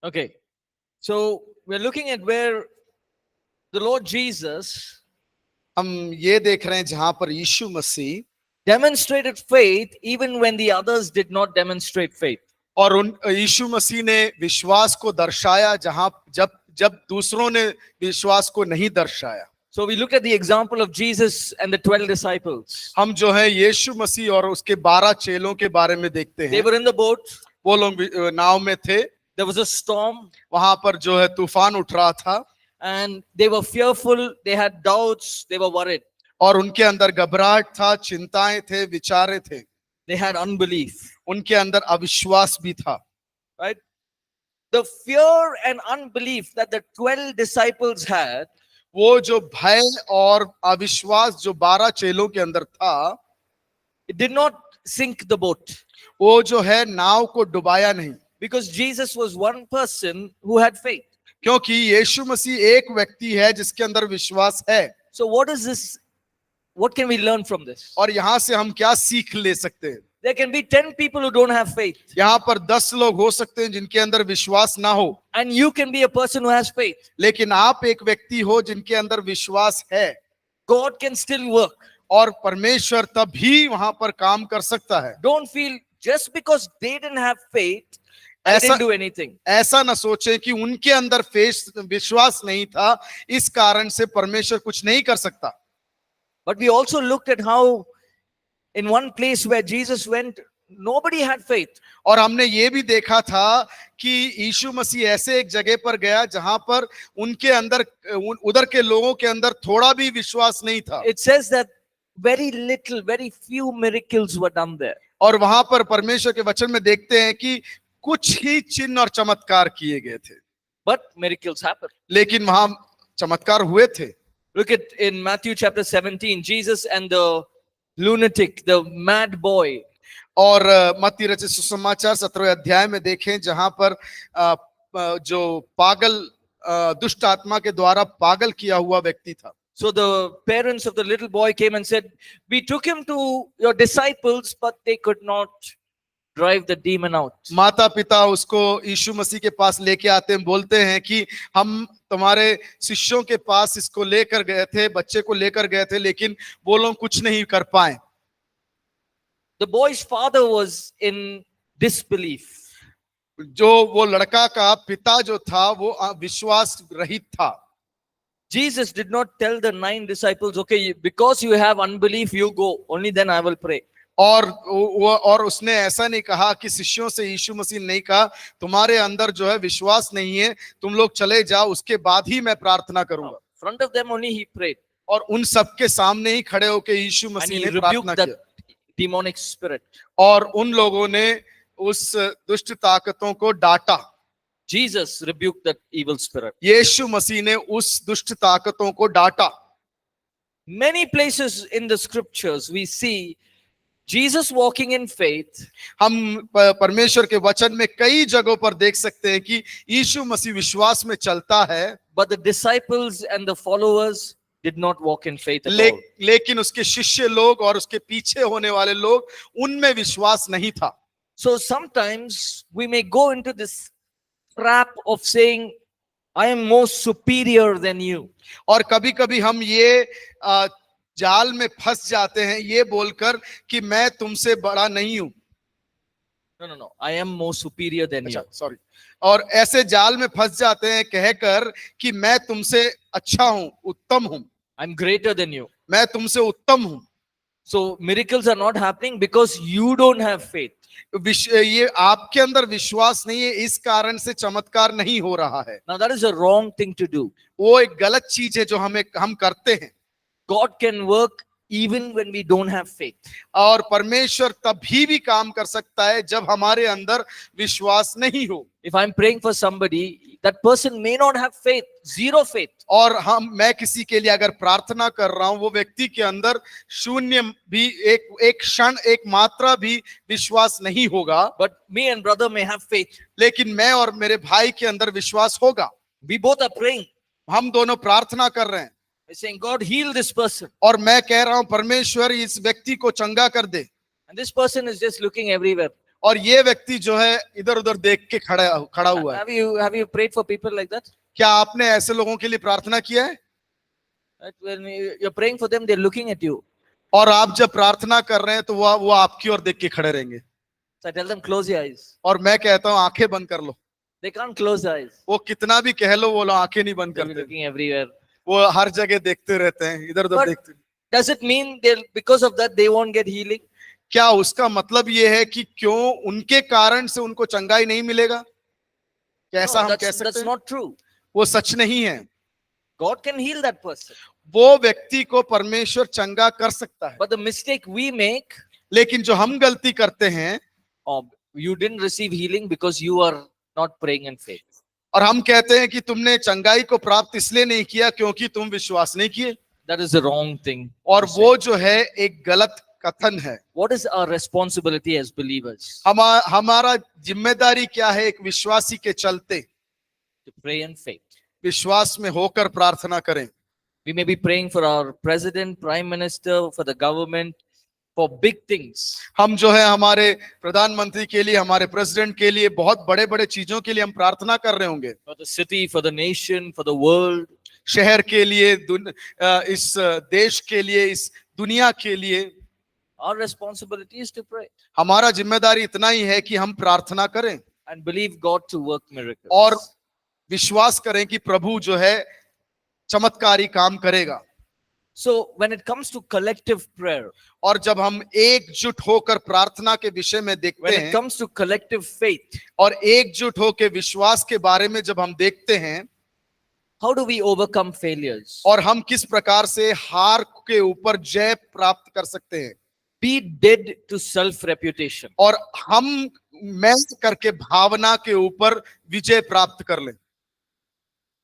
Okay. So we're looking at where the Lord Jesus हम ये देख रहे हैं जहां पर यीशु मसीह demonstrated faith even when the others did not demonstrate faith. और उन यीशु मसीह ने विश्वास को दर्शाया जहां जब जब दूसरों ने विश्वास को नहीं दर्शाया. So we look at the example of Jesus and the 12 disciples. हम जो है यीशु मसीह और उसके 12 चेलों के बारे में देखते They हैं. were in the boat. वो लोग नाव में थे. There was a storm वहां पर जो है तूफान उठ रहा था and they were fearful. They had doubts. They were worried. और उनके अंदर घबराहट था, चिंताएं थे, विचारे थे. They had unbelief. उनके अंदर अविश्वास भी था. Right? The fear and unbelief that the 12 disciples had, वो जो भय और अविश्वास जो 12 चेलों के अंदर था, it did not sink the boat वो जो है नाव को डुबाया नहीं. because Jesus was one person who had faith. क्योंकि यीशु मसीह एक व्यक्ति है जिसके अंदर विश्वास है. So what is this? What can we learn from this? और यहाँ से हम क्या सीख ले सकते हैं? There can be 10 people who don't have faith, यहाँ पर 10 लोग हो सकते हैं जिनके अंदर विश्वास ना हो, and you can be a person who has faith. लेकिन आप एक व्यक्ति हो जिनके अंदर विश्वास है. God can still work. और परमेश्वर तभी वहां पर काम कर सकता है. Don't feel just because they didn't have faith, I didn't do anything. ऐसा न सोचें कि उनके अंदर विश्वास नहीं था, इस कारण से परमेश्वर कुछ नहीं कर सकता. But we also looked at how in one place where Jesus went, nobody had faith. और हमने ये भी देखा था कि यीशु मसीह ऐसे एक जगह पर गया जहां पर उनके अंदर उधर के लोगों के अंदर थोड़ा भी विश्वास नहीं था. It says that very little, very few miracles were done there. और वहां पर परमेश्वर के वचन में देखते हैं कि कुछ ही चिन्ह और चमत्कार किए गए थे. But miracles happened. लेकिन वहां चमत्कार हुए थे. Look at in Matthew chapter 17, Jesus and the lunatic, the mad boy. और मत्ती रचित सुसमाचार 17वें अध्याय में देखें जहां पर जो पागल दुष्ट आत्मा के द्वारा पागल किया हुआ व्यक्ति था. So the parents of the little boy came and said, we took him to your disciples, but they could not drive the demon out. माता पिता उसको यीशु मसीह के पास लेके आते हैं, बोलते हैं कि हम तुम्हारे शिष्यों के पास इसको लेकर गए थे, बच्चे को लेकर गए थे, लेकिन वो लोग कुछ नहीं कर पाए. The boy's father was in disbelief. जो वो लड़का का पिता जो था वो विश्वास रहित था. Jesus did not tell the 9 disciples, okay, because you have unbelief, you go, only then I will pray. और उसने ऐसा नहीं कहा कि शिष्यों से यीशु मसीह नहीं कहा तुम्हारे अंदर जो है विश्वास नहीं है, तुम लोग चले जाओ, उसके बाद ही मैं प्रार्थना करूंगा. Front of them only he prayed. और उन सबके सामने ही खड़े होकर यीशु And मसीह he ने प्रार्थना rebuked that किया. demonic spirit. और उन लोगों ने उस दुष्ट ताकतों को डांटा. Jesus rebuked that evil spirit. यीशु मसीह ने उस दुष्ट ताकतों को डांटा. Many places in the scriptures we see Jesus walking in faith. हम परमेश्वर के वचन में कई जगहों पर देख सकते हैं कि यीशु मसीह विश्वास में चलता है, But the disciples and the followers did not walk in faith at all. लेकिन उसके शिष्य लोग और उसके पीछे होने वाले लोग उनमें विश्वास नहीं था. So sometimes we may go into this trap of saying, I am more superior than you. और कभी-कभी हम ये जाल में फंस जाते हैं ये बोलकर कि मैं तुमसे बड़ा नहीं हूं. No. I am more superior than you. Sorry. और ऐसे जाल में फंस जाते हैं कहकर कि मैं तुमसे अच्छा हूं, उत्तम हूं. I'm greater than you. मैं तुमसे उत्तम हूं. So miracles are not happening because you don't have faith. ये आपके अंदर विश्वास नहीं है, इस कारण से चमत्कार नहीं हो रहा है. Now that is a wrong thing to do. वो एक गलत चीज है जो हम करते हैं. God can work even when we don't have faith. और परमेश्वर तभी भी काम कर सकता है जब हमारे अंदर विश्वास नहीं हो. If I'm praying for somebody, that person may not have faith, zero faith. और मैं किसी के लिए अगर प्रार्थना कर रहा हूं, वो व्यक्ति के अंदर शून्य भी एक क्षण एक मात्रा भी विश्वास नहीं होगा. But me and brother may have faith. लेकिन मैं और मेरे भाई के अंदर विश्वास होगा. We both are praying. हम दोनों प्रार्थना कर रहे हैं. We're saying, God, heal this person. और मैं कह रहा हूं परमेश्वर इस व्यक्ति को चंगा कर दे. And this person is just looking everywhere. और ये व्यक्ति जो है इधर उधर देख के खड़ा हुआ है। Have you prayed for people like that? क्या आपने ऐसे लोगों के लिए प्रार्थना किया है? That when you're praying for them, they're looking at you. और आप जब प्रार्थना कर रहे हैं तो वो आपकी ओर देख के खड़े रहेंगे। So I tell them, close your eyes. और मैं कहता हूँ आंखें बंद कर लो। They can't close their eyes. वो कितना भी कह लो वो लोग आंखें नहीं बंद They'll be करते, looking everywhere. वो हर जगह देखते रहते हैं, इधर उधर But देखते। does it mean because of that they won't get healing? क्या उसका मतलब ये है कि क्यों उनके कारण से उनको चंगाई नहीं मिलेगा? क्या ऐसा No, हम कह that's सकते हैं? not true. वो सच नहीं है। God can heal that person. वो व्यक्ति को परमेश्वर चंगा कर सकता है, But the mistake we make, लेकिन जो हम गलती करते हैं, you didn't receive healing because you are not praying in faith. और हम कहते हैं कि तुमने चंगाई को प्राप्त इसलिए नहीं किया क्योंकि तुम विश्वास नहीं किए। That is the wrong thing. और to say. वो जो है एक गलत कथन है। What is our responsibility as believers? हमारा जिम्मेदारी क्या है एक विश्वासी के चलते? To pray in faith. विश्वास में होकर प्रार्थना करें। We may be praying for our president, prime minister, for the government, for big things. हम जो है हमारे प्रधानमंत्री के लिए, हमारे प्रेसिडेंट के लिए, बहुत बड़े बड़े चीजों के लिए हम प्रार्थना कर रहे होंगे। For the city, for the nation, for the world. शहर के लिए, इस देश के लिए, इस दुनिया के लिए। Our responsibility is to pray हमारा जिम्मेदारी इतना ही है कि हम प्रार्थना करें and believe God to work miracles. और विश्वास करें कि प्रभु जो है चमत्कारी काम करेगा। So when it comes to collective prayer, और जब हम एकजुट होकर प्रार्थना के विषय में देखते when it हैं comes to collective faith, और एकजुट होकर विश्वास के बारे में जब हम देखते हैं, how do we overcome failures? और हम किस प्रकार से हार के ऊपर जय प्राप्त कर सकते हैं, Be dead to self-reputation. और हम मैं करके भावना के ऊपर विजय प्राप्त कर लें।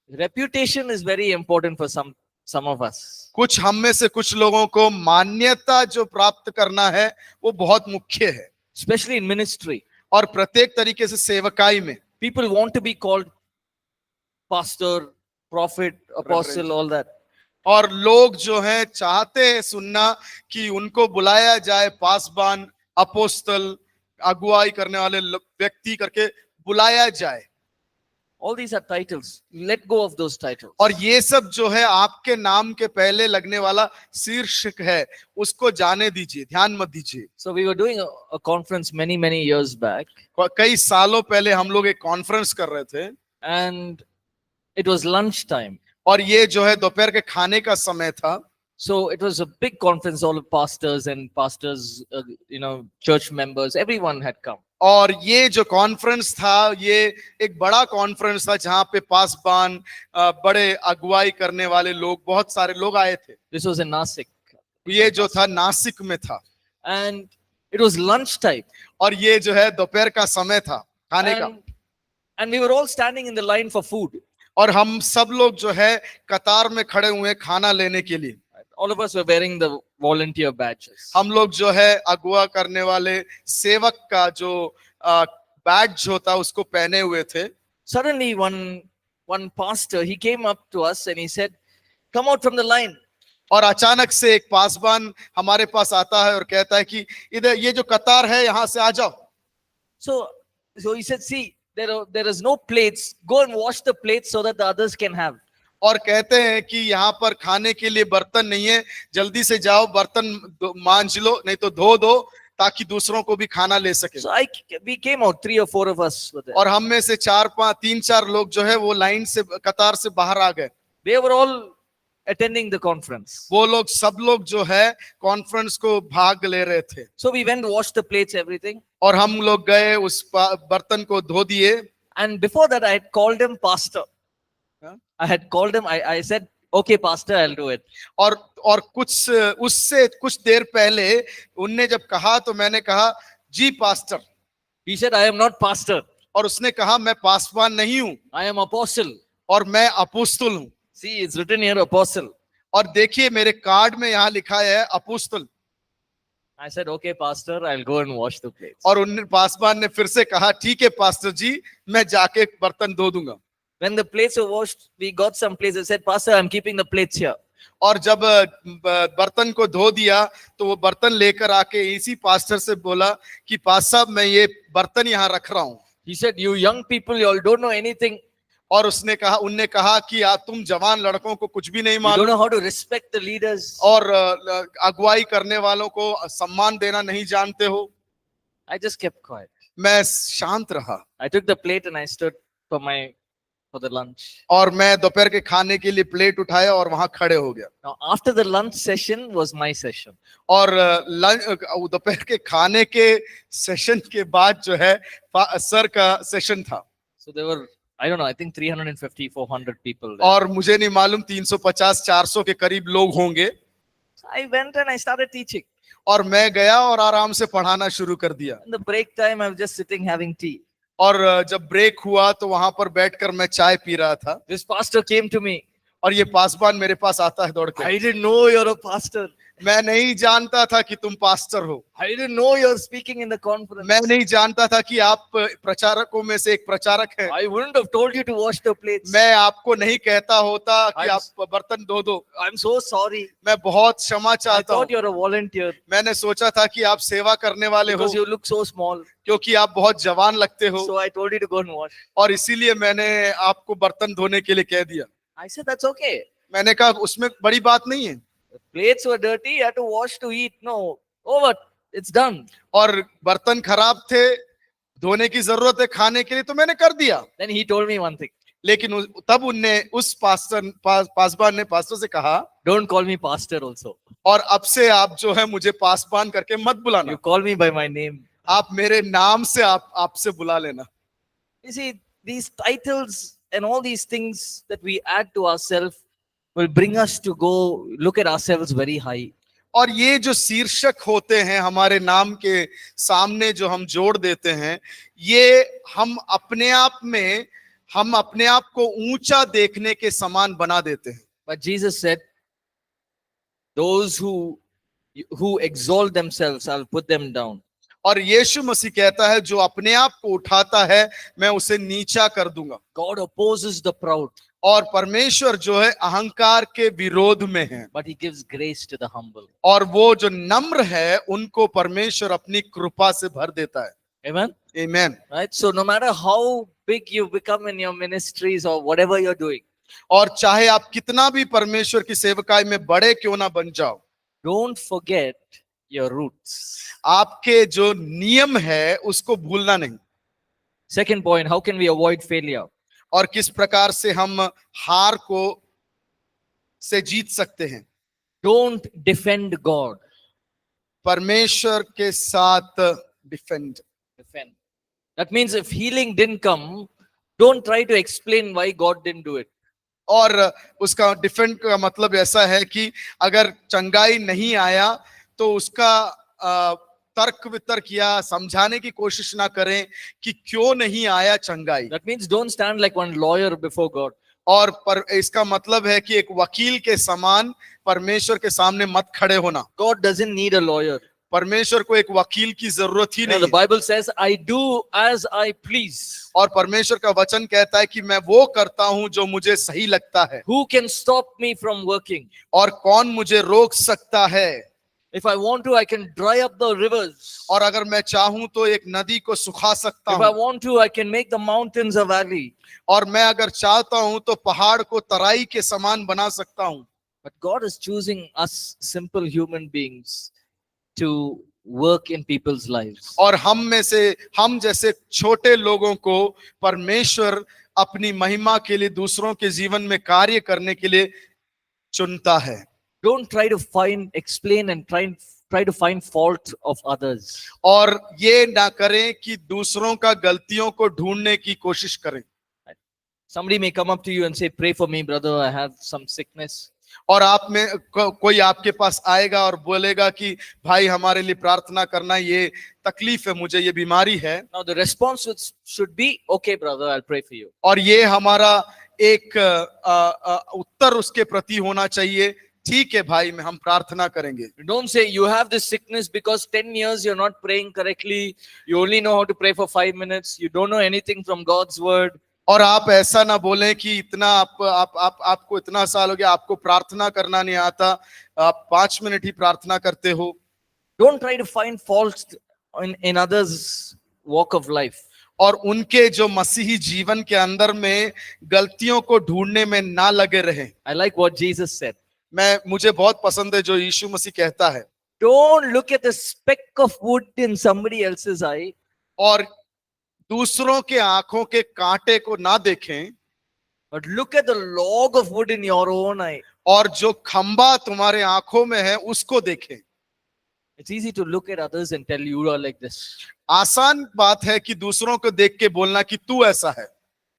Reputation is very important for some of us. कुछ हम में से कुछ लोगों को मान्यता जो प्राप्त करना है वो बहुत मुख्य है, Especially in ministry. और प्रत्येक तरीके से सेवकाई में People want to be called pastor, prophet, apostle, all that. और लोग जो हैं चाहते हैं सुनना कि उनको बुलाया जाए पासबान, अपोस्तल, अगुवाई करने वाले व्यक्ति करके बुलाया जाए। All these are titles. Let go of those titles. और ये सब जो है आपके नाम के पहले लगने वाला शीर्षक है, उसको जाने दीजिए, ध्यान मत दीजिए। So we were doing a conference many years back, कई सालों पहले हम लोग एक कॉन्फ्रेंस कर रहे थे, and it was lunch time. और ये जो है दोपहर के खाने का समय था। So it was a big conference. All the pastors, church members, everyone had come. और ये जो कॉन्फ्रेंस था ये एक बड़ा कॉन्फ्रेंस था जहाँ पे पासबान, बड़े अगुवाई करने वाले लोग, बहुत सारे लोग आए थे। This was in Nasik. ये जो था नासिक में था, And it was lunch time. और ये जो है दोपहर का समय था खाने का। And we were all standing in the line for food. और हम सब लोग जो है कतार में खड़े हुए खाना लेने के लिए। All of us were wearing the volunteer badges. हम लोग जो है अगुवा करने वाले सेवक का जो बैज होता उसको पहने हुए थे। Suddenly one pastor, he came up to us and he said, "Come out from the line." और अचानक से एक पासबान हमारे पास आता है और कहता है कि इधर ये जो कतार है यहाँ से आ जाओ। So he said, "See, there is no plates. Go and wash the plates so that the others can have." और कहते हैं कि यहाँ पर खाने के लिए बर्तन नहीं है, जल्दी से जाओ बर्तन मांज लो, नहीं तो धो दो ताकि दूसरों को भी खाना ले सके। So we came out, 3 or 4 of us were there. और हम में से 3-4 लोग जो है वो लाइन से कतार से बाहर आ गए। They were all attending the conference. वो लोग सब लोग जो है कॉन्फ्रेंस को भाग ले रहे थे। So we went, washed the plates, everything. और हम लोग गए उस बर्तन को धो दिए। And before that, I had called him pastor. I had called him. I said, "Okay, pastor, I'll do it." और उससे कुछ देर पहले उनने जब कहा तो मैंने कहा जी pastor. He said, "I am not pastor. और उसने कहा मैं पासवान नहीं हूँ, I am apostle." और मैं अपोस्तल हूँ। See, it's written here, apostle. और देखिए मेरे कार्ड में यहाँ लिखा है अपोस्तल। I said, "Okay, pastor, I'll go and wash the plates." और उन पासवान ने फिर से कहा ठीक है पास्टर जी, मैं जाके बर्तन धो दूंगा। When the plates were washed, we got some plates. I said, "Pastor, I'm keeping the plates here." और जब बर्तन को धो दिया तो वो बर्तन लेकर आके इसी पास्टर से बोला कि पास्टर साहब मैं ये बर्तन यहाँ रख रहा हूँ। He said, "You young people, you all don't know anything. और उनने कहा कि तुम जवान लड़कों को कुछ भी नहीं You don't मालूम know how to respect the leaders." और अगुवाई करने वालों को सम्मान देना नहीं जानते हो। I just kept quiet. मैं शांत रहा I took the plate and I stood for the lunch. और मैं दोपहर के खाने के लिए प्लेट उठाया और वहां खड़े हो गया। Now, after the lunch session was my session. और दोपहर के खाने के सेशन के बाद जो है सर का सेशन था। So there were, I don't know, I think 350, 400 people there. और मुझे नहीं मालूम 350 400 के करीब लोग होंगे। So I went and I started teaching. और मैं गया और आराम से पढ़ाना शुरू कर दिया। In the break time, I was just sitting having tea. और जब ब्रेक हुआ तो वहां पर बैठकर मैं चाय पी रहा था। This pastor came to me. और ये पासबान मेरे पास आता है दौड़ के। I didn't know you're a pastor. मैं नहीं जानता था कि तुम पास्टर हो। I didn't know you're speaking in the conference. मैं नहीं जानता था कि आप प्रचारकों में से एक प्रचारक हैं। I wouldn't have told you to wash the plates. मैं आपको नहीं कहता होता कि आप बर्तन धो दो। I'm so sorry. मैं बहुत क्षमा I चाहता हूँ। thought you're a volunteer मैंने सोचा था कि आप सेवा करने वाले हो because you look so small. क्योंकि आप बहुत जवान लगते हो So I told you to go and wash. और इसीलिए मैंने आपको बर्तन धोने के लिए कह दिया। I said, that's okay. मैंने कहा उसमें बड़ी बात नहीं है। The plates were dirty. You had to wash to eat. No. Over. It's done. और बर्तन खराब थे, धोने की जरूरत है खाने के लिए, तो मैंने कर दिया। Then he told me one thing. लेकिन तब उनने उस पासबान ने पास्टर से कहा, Don't call me pastor also. और अब से आप जो है मुझे पासबान करके मत बुलाना। You call me by my name. आप मेरे नाम से आपसे बुला लेना। You see, these titles and all these things that we add to ourselves will bring us to go look at ourselves very high. और ये जो शीर्षक होते हैं हमारे नाम के सामने जो हम जोड़ देते हैं, ये हम अपने आप को ऊंचा देखने के समान बना देते हैं। But Jesus said, those who exalt themselves, I'll put them down. और यीशु मसीह कहता है जो अपने आप को उठाता है मैं उसे नीचा कर दूंगा। God opposes the proud, और परमेश्वर जो है अहंकार के विरोध में है, but he gives grace to the humble. और वो जो नम्र है उनको परमेश्वर अपनी कृपा से भर देता है। Amen. Amen. Right? So no matter how big you become in your ministries or whatever you're doing, और चाहे आप कितना भी परमेश्वर की सेवकाई में बड़े क्यों ना बन जाओ, don't forget your roots. आपके जो नियम है उसको भूलना नहीं। Second point, how can we avoid failure? और किस प्रकार से हम हार को से जीत सकते हैं। Don't defend God. परमेश्वर के साथ defend. That means if healing didn't come, don't try to explain why God didn't do it. और उसका डिफेंड का मतलब ऐसा है कि अगर चंगाई नहीं आया तो उसका तर्क वितर्क या समझाने की कोशिश ना करें कि क्यों नहीं आया चंगाई। That means don't stand like one lawyer before God. और इसका मतलब है कि एक वकील के समान परमेश्वर के सामने मत खड़े होना। God doesn't need a lawyer. परमेश्वर को एक वकील की जरूरत ही नहीं। The Bible says, I do as I please. और परमेश्वर का वचन कहता है कि मैं वो करता हूं जो मुझे सही लगता है। Who can stop me from working? और कौन मुझे रोक सकता है? If I want to, I can dry up the rivers. और अगर मैं चाहूं तो एक नदी को सुखा सकता If I हूं। want to, I can make the mountains a valley. और मैं अगर चाहता हूं तो पहाड़ को तराई के समान बना सकता हूं। But God is choosing us simple human beings to work in people's lives. और हम जैसे छोटे लोगों को परमेश्वर अपनी महिमा के लिए दूसरों के जीवन में कार्य करने के लिए चुनता है। Don't try to explain and try to find fault of others. और ये ना करें कि दूसरों का गलतियों को ढूंढने की कोशिश करें। Somebody may come up to you and say, pray for me, brother, I have some sickness. और आप में कोई आपके पास आएगा और बोलेगा कि भाई हमारे लिए प्रार्थना करना, ये तकलीफ है, मुझे ये बीमारी है। Now the response should be, okay, brother, I'll pray for you. और ये हमारा एक उत्तर उसके प्रति होना चाहिए, ठीक है भाई हम प्रार्थना करेंगे। Don't say you have this sickness because 10 years you're not praying correctly. You only know how to pray for 5 minutes. You don't know anything from God's word. और आप ऐसा ना बोलें कि इतना आपको इतना साल हो गया, आपको प्रार्थना करना नहीं आता, आप 5 मिनट ही प्रार्थना करते हो। Don't try to find faults in others' walk of life. और उनके जो मसीही जीवन के अंदर में गलतियों को ढूंढने में ना लगे रहे। I like what Jesus said. मुझे बहुत पसंद है जो यीशु मसीह कहता है, Don't look at the speck of wood in somebody else's eye, और दूसरों के आंखों के कांटे को ना देखें, but look at the log of wood in your own eye. और जो खंबा तुम्हारे आंखों में है उसको देखें। It's easy to look at others and tell you are like this. आसान बात है कि दूसरों को देख के बोलना कि तू ऐसा है।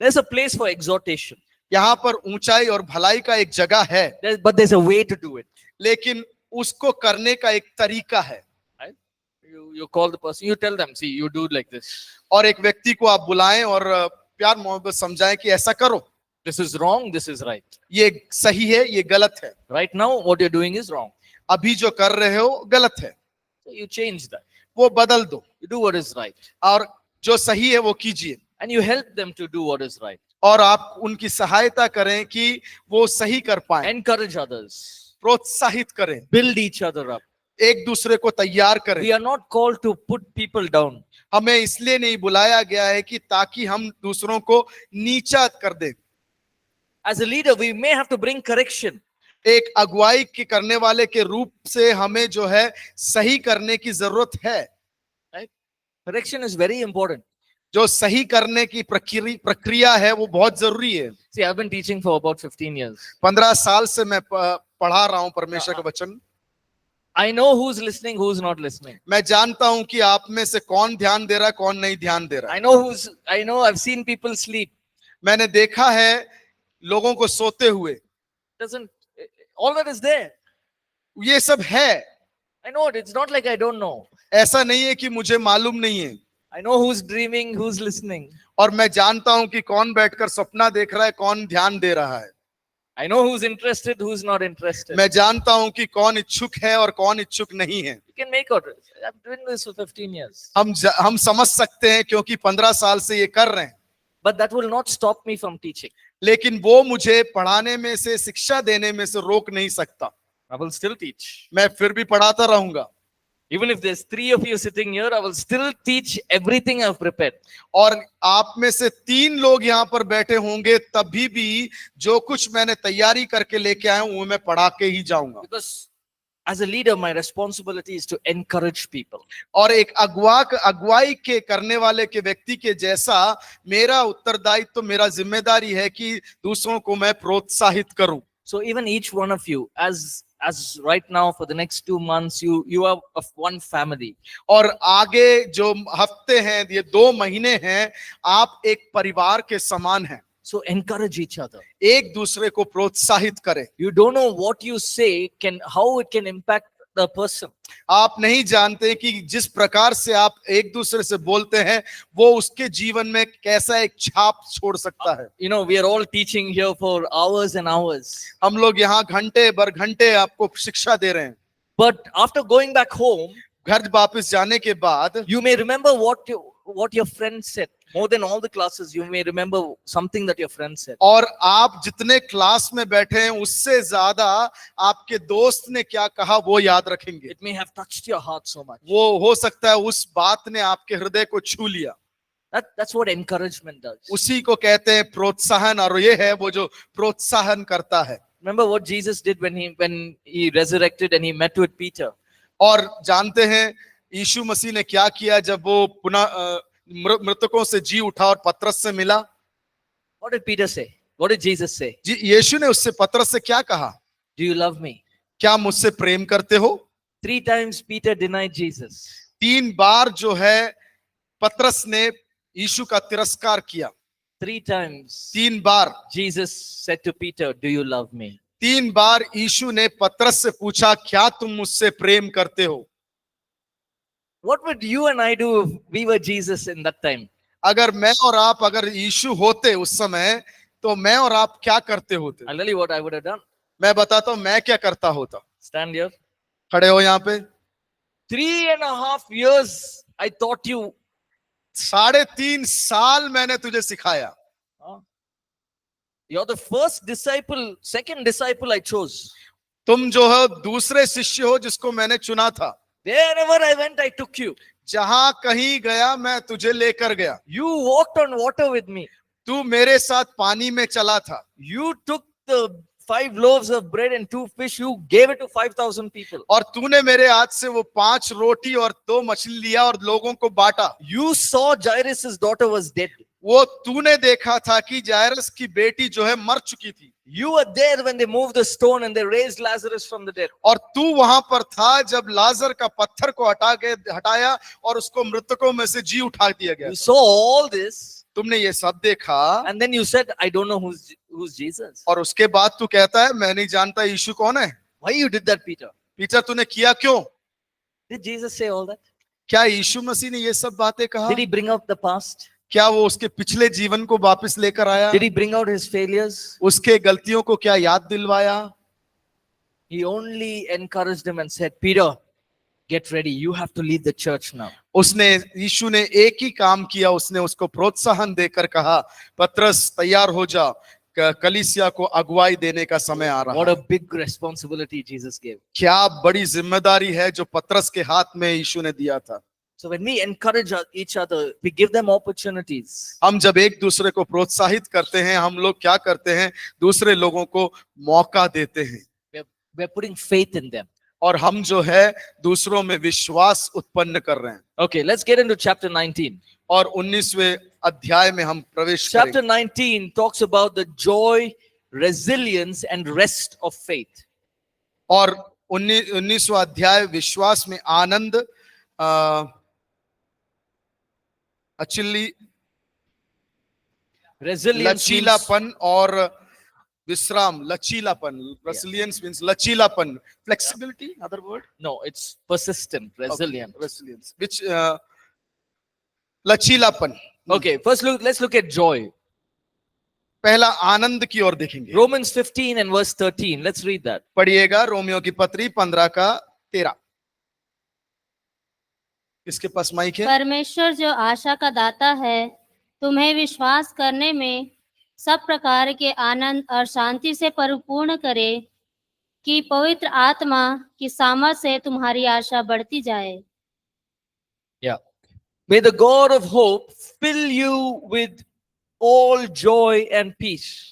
There's a place for exhortation, यहाँ पर ऊंचाई और भलाई का एक जगह है, but there's a way to do it. लेकिन उसको करने का एक तरीका है। Right? You call the person, you tell them, see, you do like this. और एक व्यक्ति को आप बुलाएं और प्यार मोहब्बत समझाएं कि ऐसा करो, This is wrong, this is right. ये सही है, ये गलत है, Right now, what you're doing is wrong. अभी जो कर रहे हो गलत है, So you change that. वो बदल दो, You do what is right. और जो सही है वो कीजिए, And you help them to do what is right. और आप उनकी सहायता करें कि वो सही कर पाए, Encourage others. प्रोत्साहित करें, Build each other up. एक दूसरे को तैयार करें। We are not called to put people down. हमें इसलिए नहीं बुलाया गया है कि ताकि हम दूसरों को नीचा कर दें। As a leader, we may have to bring correction. एक अगुवाई के करने वाले के रूप से हमें जो है सही करने की जरूरत है। Right? Correction is very important. जो सही करने की प्रक्रिया है वो बहुत जरूरी है। See, I've been teaching for about 15 years. 15 साल से मैं पढ़ा रहा हूं परमेश्वर का वचन। I know who's listening, who's not listening. मैं जानता हूं कि आप में से कौन ध्यान दे रहा है, कौन नहीं ध्यान दे रहा है। I know I've seen people sleep. मैंने देखा है लोगों को सोते हुए। All that is there. ये सब है। I know it. It's not like I don't know. ऐसा नहीं है कि मुझे मालूम नहीं है। I know who's dreaming, who's listening. और मैं जानता हूं कि कौन बैठकर सपना देख रहा है, कौन ध्यान दे रहा है। I know who's interested, who's not interested. मैं जानता हूं कि कौन इच्छुक है और कौन इच्छुक नहीं है। You can make out. I'm doing this for 15 years. हम समझ सकते हैं क्योंकि 15 साल से ये कर रहे हैं। But that will not stop me from teaching. लेकिन वो मुझे पढ़ाने में से, शिक्षा देने में से रोक नहीं सकता। I will still teach. मैं फिर भी पढ़ाता रहूंगा। Even if there's 3 of you sitting here, I will still teach everything I've prepared. और आप में से 3 लोग यहाँ पर बैठे होंगे, तभी भी जो कुछ मैंने तैयारी करके लेके आया हूं वो मैं पढ़ा के ही जाऊंगा। Because as a leader, my responsibility is to encourage people. और एक अगुवाई के करने वाले के व्यक्ति के जैसा मेरा उत्तरदायित्व तो मेरा जिम्मेदारी है कि दूसरों को मैं प्रोत्साहित करूं। So even each one of you, as right now for the next 2 months, you are of one family. और आगे जो हफ्ते हैं, ये 2 महीने हैं, आप एक परिवार के समान हैं। So encourage each other. एक दूसरे को प्रोत्साहित करें। You don't know what you say how it can impact the person. आप नहीं जानते कि जिस प्रकार से आप एक दूसरे से बोलते हैं वो उसके जीवन में कैसा एक छाप छोड़ सकता है। You know, we are all teaching here for hours and hours. हम लोग यहाँ घंटे भर घंटे आपको शिक्षा दे रहे हैं। But after going back home, घर वापस जाने के बाद you may remember what your friend said. More than all the classes, you may remember something that your friend said. और आप जितने क्लास में बैठे हैं उससे ज्यादा आपके दोस्त ने क्या कहा वो याद रखेंगे। It may have touched your heart so much. वो हो सकता है उस बात ने आपके हृदय को छू लिया। That's what encouragement does. उसी को कहते हैं प्रोत्साहन, और ये है वो जो प्रोत्साहन करता है। Remember what Jesus did when he resurrected and he met with Peter. और जानते हैं यीशु मसीह ने क्या किया जब वो पुनः मृतकों से जी उठा और पतरस से मिला। What did Peter say? What did Jesus say? जी यीशु ने उससे पतरस से क्या कहा? Do you love me? क्या मुझसे प्रेम करते हो? 3 times Peter denied Jesus. 3 बार जो है पतरस ने यीशु का तिरस्कार किया। 3 times 3 bar Jesus said to Peter, do you love me? 3 बार यीशु ने पतरस से पूछा, क्या तुम मुझसे प्रेम करते हो? What would you and I do if we were Jesus in that time? अगर मैं और आप अगर यीशु होते उस समय, तो मैं और आप क्या करते होते? I'll tell you what I would have done. मैं बताता हूं मैं क्या करता होता। Stand here. खड़े हो यहाँ पे। 3.5 years I taught you. 3.5 साल मैंने तुझे सिखाया। You're the first disciple, second disciple I chose. तुम जो हो दूसरे शिष्य हो जिसको मैंने चुना था। Wherever I went, I took you. जहां कहीं गया मैं तुझे लेकर गया। You walked on water with me. तू मेरे साथ पानी में चला था। You took the 5 loaves of bread and 2 fish. You gave it to 5,000 people. और तूने मेरे हाथ से वो 5 रोटी और 2 मछली लिया और लोगों को बांटा। You saw Jairus' daughter was dead. वो तूने देखा था कि जायरस की बेटी जो है मर चुकी थी। You were there when they moved the stone and they raised Lazarus from the dead. और तू वहां पर था जब लाजर का पत्थर को हटाया और उसको मृतकों में से जी उठा दिया गया। You saw all this. तुमने ये सब देखा। And then you said, I don't know who's Jesus. और उसके बाद तू कहता है मैं नहीं जानता यीशु कौन है। Why you did that, Peter? Peter तूने किया क्यों? Did Jesus say all that? क्या यीशु मसीह ने ये सब बातें कहा? Did he bring up the past? क्या वो उसके पिछले जीवन को वापस लेकर आया? Did he bring out his failures? उसके गलतियों को क्या याद दिलवाया? He only encouraged him and said, Peter, get ready. You have to lead the church now. उसने यीशु ने एक ही काम किया, उसने उसको प्रोत्साहन देकर कहा पतरस तैयार हो जा, कलीसिया को अगुवाई देने का समय आ रहा है। What a big responsibility Jesus gave. क्या बड़ी जिम्मेदारी है जो पतरस के हाथ में यीशु ने दिया था। So when we encourage each other, we give them opportunities. हम जब एक दूसरे को प्रोत्साहित करते हैं, हम लोग क्या करते हैं? दूसरे लोगों को मौका देते हैं। We're putting faith in them. और हम जो है दूसरों में विश्वास उत्पन्न कर रहे हैं। Okay, let's get into chapter 19. और 19वें अध्याय में हम प्रवेश Chapter करेंगे। 19 talks about the joy, resilience and rest of faith. और 19वां अध्याय विश्वास में आनंद, Resilience means, लचीलापन और विश्राम। लचीलापन, resilience means लचीलापन, flexibility, other word? no, it's persistent, resilient. Okay, resilience, which लचीलापन। Okay, first let's look at joy. पहला आनंद की ओर देखेंगे। Romans 15 and verse 13. Let's read that. पढ़िएगा रोमियो की पत्री 15 का 13। किसके पास माइक है? परमेश्वर जो आशा का दाता है, तुम्हें विश्वास करने में सब प्रकार के आनंद और शांति से परिपूर्ण करे, कि पवित्र आत्मा की सामर्थ से तुम्हारी आशा बढ़ती जाए। Yeah. May the God of hope fill you with all joy and peace.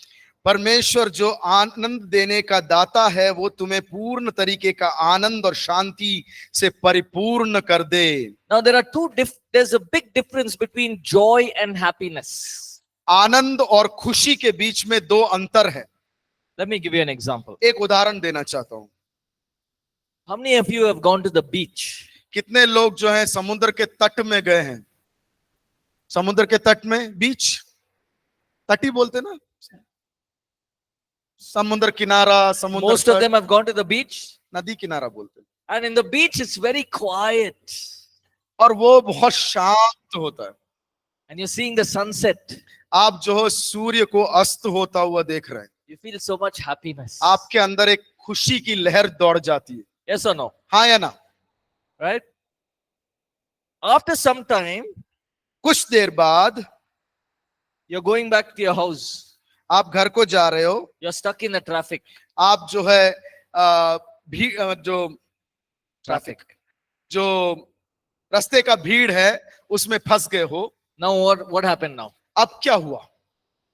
परमेश्वर जो आनंद देने का दाता है वो तुम्हें पूर्ण तरीके का आनंद और शांति से परिपूर्ण कर दे। Now there's a big difference between joy and happiness. आनंद और खुशी के बीच में 2 अंतर है। Let me give you an example. एक उदाहरण देना चाहता हूं। How many of you have gone to the beach? कितने लोग जो हैं समुद्र के तट में गए हैं? समुद्र के तट में, बीच, तटी बोलते ना, समुद्र किनारा, समुद्र Most of them have gone to the beach. नदी किनारा बोलते हैं। And in the beach, it's very quiet. और वो बहुत शांत होता है। And you're seeing the sunset. आप जो हो सूर्य को अस्त होता हुआ देख रहे हैं। You feel so much happiness. आपके अंदर एक खुशी की लहर दौड़ जाती है। Yes or no? हाँ या ना? Right? After some time, कुछ देर बाद you're going back to your house. आप घर को जा रहे हो, You're stuck in the traffic. आप जो है जो ट्रैफिक, जो रास्ते का भीड़ है उसमें फंस गए हो। Now what happened now? अब क्या हुआ?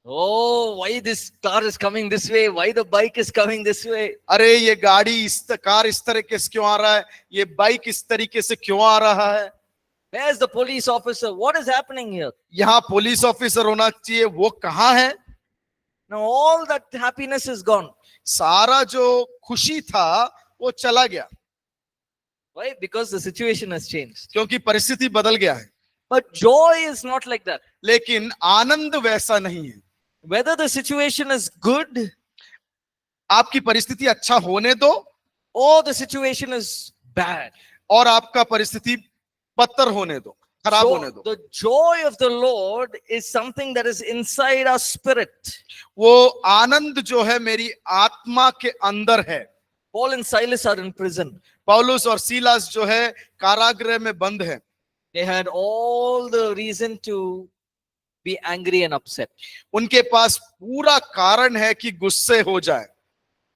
Oh, why this car is coming this way? Why the bike is coming this way? अरे ये गाड़ी कार इस तरीके से क्यों आ रहा है? ये बाइक इस तरीके से क्यों आ रहा है? Where's the police officer? What is happening here? यहाँ पुलिस ऑफिसर होना चाहिए, वो कहाँ है? Now all that happiness is gone. सारा जो खुशी था वो चला गया। Why? Because the situation has changed. क्योंकि परिस्थिति बदल गया है। But joy is not like that. लेकिन आनंद वैसा नहीं है। Whether the situation is good आपकी परिस्थिति अच्छा होने दो or the situation is bad. और आपका परिस्थिति बदतर होने दो, खराब होने So दो। the joy of the Lord is something that is inside our spirit. वो आनंद जो है मेरी आत्मा के अंदर है। Paul and Silas are in prison. पौलुस और सीलास जो है कारागृह में बंद है। They had all the reason to be angry and upset. उनके पास पूरा कारण है कि गुस्से हो जाए,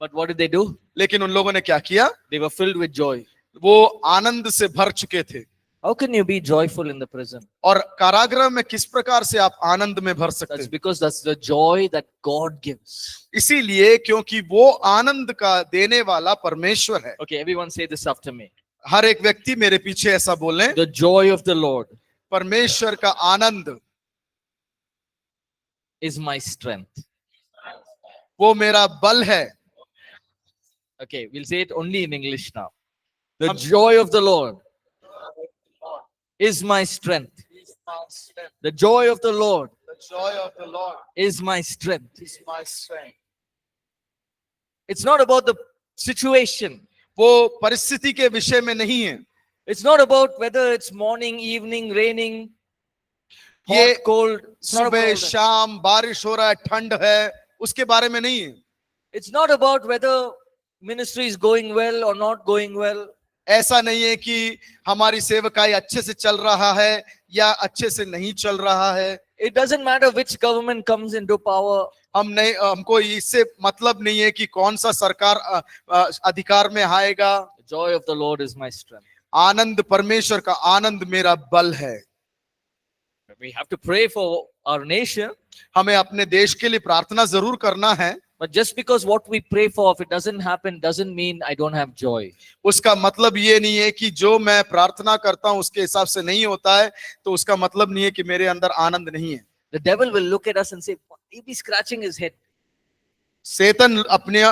But what did they do? लेकिन उन लोगों ने क्या किया? They were filled with joy. वो आनंद से भर चुके थे। How can you be joyful in the prison? और कारागृह में किस प्रकार से आप आनंद में भर सकते That's हैं? because that's the joy that God gives. इसीलिए क्योंकि वो आनंद का देने वाला परमेश्वर है। Okay, everyone say this after me. हर एक व्यक्ति मेरे पीछे ऐसा बोले, The joy of the Lord परमेश्वर का आनंद is my strength. वो मेरा बल है। Okay, we'll say it only in English now. The joy of the Lord is my strength. The joy of the Lord The joy of the Lord is my strength. is my strength. It's not about the situation. वो परिस्थिति के विषय में नहीं है। It's not about whether it's morning, evening, raining, ये hot, cold. It's not सुबह about that. शाम बारिश हो रहा है, ठंड है, उसके बारे में नहीं है। It's not about whether ministry is going well or not going well. ऐसा नहीं है कि हमारी सेवकाई अच्छे से चल रहा है या अच्छे से नहीं चल रहा है। It doesn't matter which government comes into power. हमको इससे मतलब नहीं है कि कौन सा सरकार अधिकार में आएगा। The joy of the Lord is my strength. आनंद परमेश्वर का आनंद मेरा बल है। We have to pray for our nation. हमें अपने देश के लिए प्रार्थना जरूर करना है, But just because what we pray for, if it doesn't happen, doesn't mean I don't have joy. उसका मतलब ये नहीं है कि जो मैं प्रार्थना करता हूं उसके हिसाब से नहीं होता है तो उसका मतलब नहीं है कि मेरे अंदर आनंद नहीं है। The devil will look at us and say, he'll be scratching his head. शैतान अपने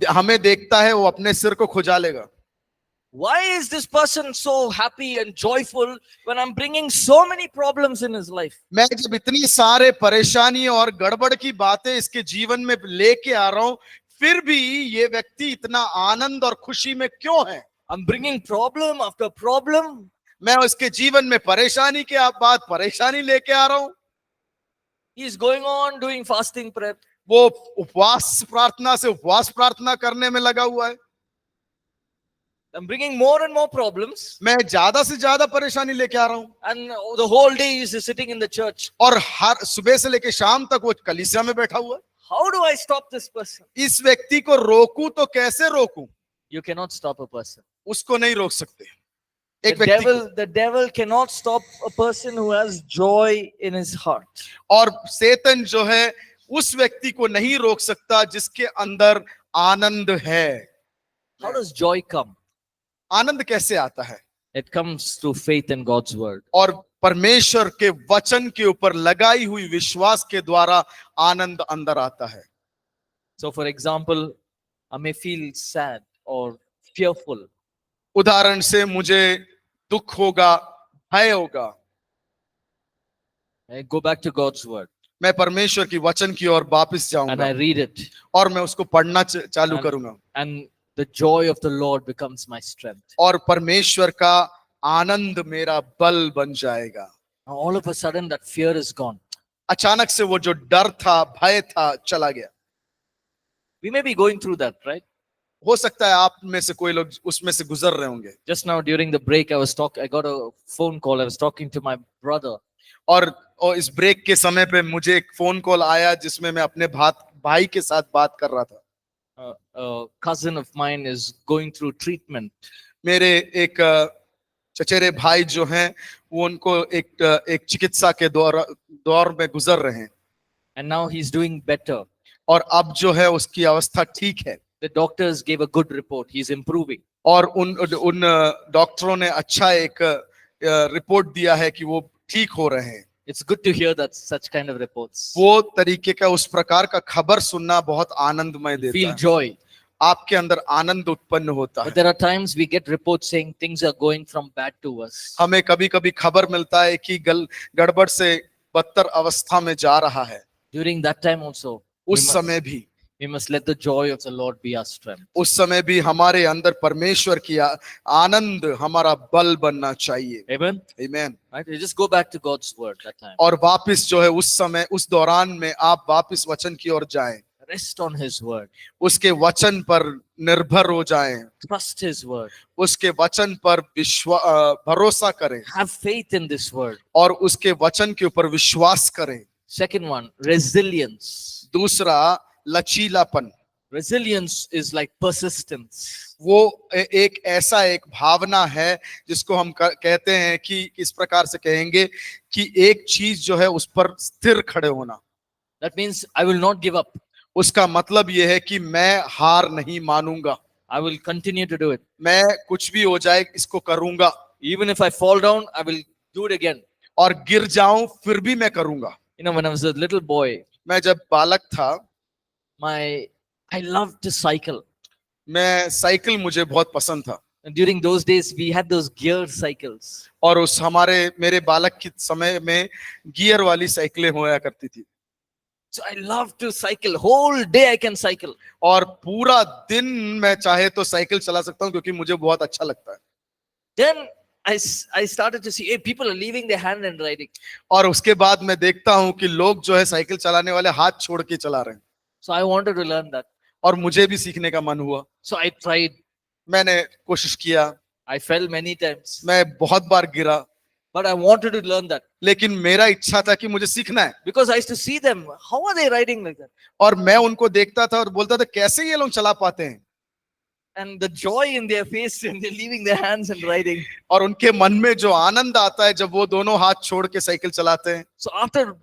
हमें देखता है, वो अपने सिर को खुजालेगा। Why is this person so happy and joyful when I'm bringing so many problems in his life? मैं जब इतनी सारे परेशानी और गड़बड़ की बातें इसके जीवन में लेके आ रहा हूं, फिर भी ये व्यक्ति इतना आनंद और खुशी में क्यों है? I'm bringing problem after problem. मैं उसके जीवन में परेशानी के बाद परेशानी लेके आ रहा हूं। He's going on doing fasting prayer. वो उपवास प्रार्थना से उपवास प्रार्थना करने में लगा हुआ है। I'm bringing more and more problems. मैं ज्यादा से ज्यादा परेशानी लेके आ रहा हूं And the whole day he's sitting in the church. और हर सुबह से लेके शाम तक वो कलीसिया में बैठा हुआ है। How do I stop this person? इस व्यक्ति को रोकूं तो कैसे रोकूं? You cannot stop a person. उसको नहीं रोक सकते। एक व्यक्ति को। The devil cannot stop a person who has joy in his heart. और शैतान जो है उस व्यक्ति को नहीं रोक सकता जिसके अंदर आनंद है। How does joy come? आनंद कैसे आता है? It comes through faith in God's word. और परमेश्वर के वचन के ऊपर लगाई हुई विश्वास के द्वारा आनंद अंदर आता है। So for example, I may feel sad or fearful. उदाहरण से मुझे दुख होगा, भय होगा, I go back to God's word मैं परमेश्वर की वचन की ओर वापस and I जाऊंगा read it. और मैं उसको पढ़ना चालू करूंगा And the joy of the Lord becomes my strength. और परमेश्वर का आनंद मेरा बल बन जाएगा। Now all of a sudden that fear is gone. अचानक से वो जो डर था, भय था, चला गया। We may be going through that, right? हो सकता है आप में से कोई लोग उसमें से गुजर रहे होंगे। Just now during the break I got a phone call. I was talking to my brother. और इस ब्रेक के समय पे मुझे एक फोन कॉल आया जिसमें मैं अपने भाई के साथ बात कर रहा था। A cousin of mine is going through treatment. मेरे एक चचेरे भाई जो हैं वो उनको एक चिकित्सा के दौर में गुजर रहे हैं। And now he's doing better. और अब जो है उसकी अवस्था ठीक है। The doctors gave a good report. He's improving. और उन डॉक्टरों ने अच्छा एक रिपोर्ट दिया है कि वो ठीक हो रहे हैं। It's good to hear that such kind of reports. वो तरीके का उस प्रकार का खबर सुनना बहुत आनंदमय देता Feel है। joy. आपके अंदर आनंद उत्पन्न होता है। But there are times we get reports saying things are going from bad to us. हमें कभी कभी खबर मिलता है कि गड़बड़ से बदतर अवस्था में जा रहा है। During that time also, उस समय भी we must let the joy of the Lord be our strength. उस समय भी हमारे अंदर परमेश्वर की आनंद हमारा बल बनना चाहिए। Amen. आमीन। Right? You just go back to God's word that time. और वापस जो है उस समय उस दौरान में आप वापस वचन की ओर जाएं, Rest on His word. उसके वचन पर निर्भर हो जाएं, Trust His word. उसके वचन पर भरोसा करें Have faith in this word. और उसके वचन के ऊपर विश्वास करें। Second one, resilience. दूसरा लचीलापन। Resilience is like persistence. वो एक ऐसा एक भावना है जिसको हम कहते हैं कि इस प्रकार से कहेंगे कि एक चीज जो है उस पर स्थिर खड़े होना। That means I will not give up. उसका मतलब ये है कि मैं हार नहीं मानूंगा, I will continue to do it. मैं कुछ भी हो जाए इसको करूंगा, Even if I fall down, I will do it again. और गिर जाऊं फिर भी मैं करूंगा। You know, when I was a little boy, मैं जब बालक था, I loved to cycle. मैं साइकिल मुझे बहुत पसंद था, And during those days, we had those gear cycles. और उस मेरे बालक के समय में गियर वाली साइकिलें होया करती थी। So I love to cycle. Whole day I can cycle. और पूरा दिन मैं चाहे तो साइकिल चला सकता हूँ क्योंकि मुझे बहुत अच्छा लगता है। Then I started to see, hey, people are leaving their hand and riding. और उसके बाद मैं देखता हूँ कि लोग जो है साइकिल चलाने वाले हाथ छोड़ के चला रहे हैं, So I wanted to learn that. और मुझे भी सीखने का मन हुआ। So I tried. मैंने कोशिश किया, I fell many times. मैं बहुत बार गिरा, But I wanted to learn that. लेकिन मेरा इच्छा था कि मुझे सीखना है। Because I used to see them. How are they riding like that? और मैं उनको देखता था और बोलता था कैसे ये लोग चला पाते हैं, And the joy in their face when they're leaving their hands and riding. और उनके मन में जो आनंद आता है जब वो दोनों हाथ छोड़ के साइकिल चलाते हैं। So after